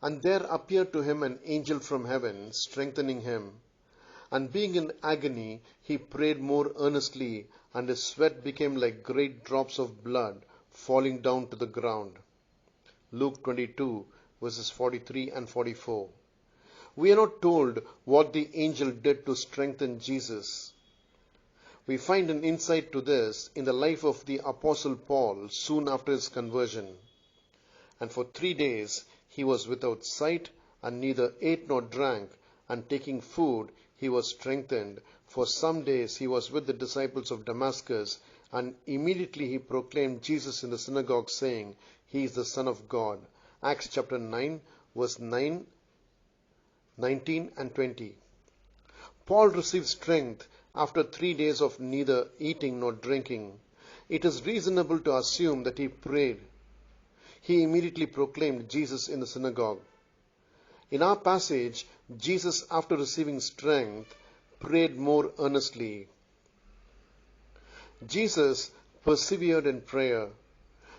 And there appeared to him an angel from heaven, strengthening him. And being in agony, he prayed more earnestly, and his sweat became like great drops of blood falling down to the ground. Luke 22, verses 43 and 44. We are not told what the angel did to strengthen Jesus. We find an insight to this in the life of the Apostle Paul soon after his conversion. And for 3 days he was without sight, and neither ate nor drank, and taking food he was strengthened. For some days he was with the disciples of Damascus, and immediately he proclaimed Jesus in the synagogue, saying, He is the Son of God. Acts chapter 9, verse 9, 19 and 20. Paul received strength after 3 days of neither eating nor drinking. It is reasonable to assume that he prayed. He immediately proclaimed Jesus in the synagogue. In our passage, Jesus, after receiving strength, prayed more earnestly. Jesus persevered in prayer.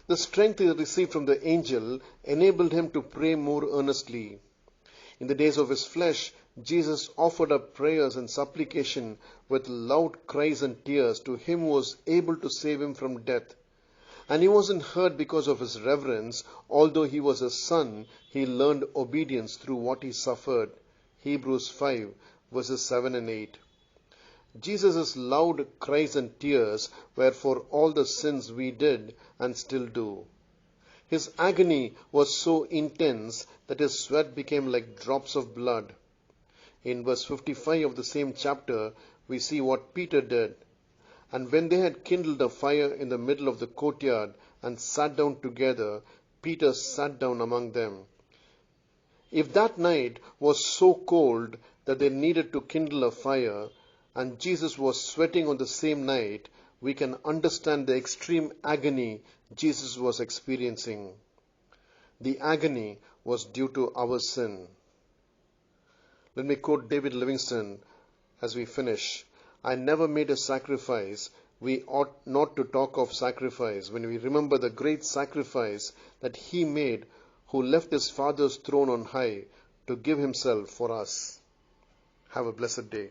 The strength he received from the angel enabled him to pray more earnestly. In the days of his flesh, Jesus offered up prayers and supplication with loud cries and tears to him who was able to save him from death. And he wasn't hurt because of his reverence. Although he was a son, he learned obedience through what he suffered. Hebrews 5, verses 7 and 8. Jesus' loud cries and tears were for all the sins we did and still do. His agony was so intense that his sweat became like drops of blood. In verse 55 of the same chapter, we see what Peter did. And when they had kindled a fire in the middle of the courtyard and sat down together, Peter sat down among them. If that night was so cold that they needed to kindle a fire, and Jesus was sweating on the same night, we can understand the extreme agony Jesus was experiencing. The agony was due to our sin. Let me quote David Livingstone as we finish. I never made a sacrifice. We ought not to talk of sacrifice when we remember the great sacrifice that he made, who left his Father's throne on high to give himself for us. Have a blessed day.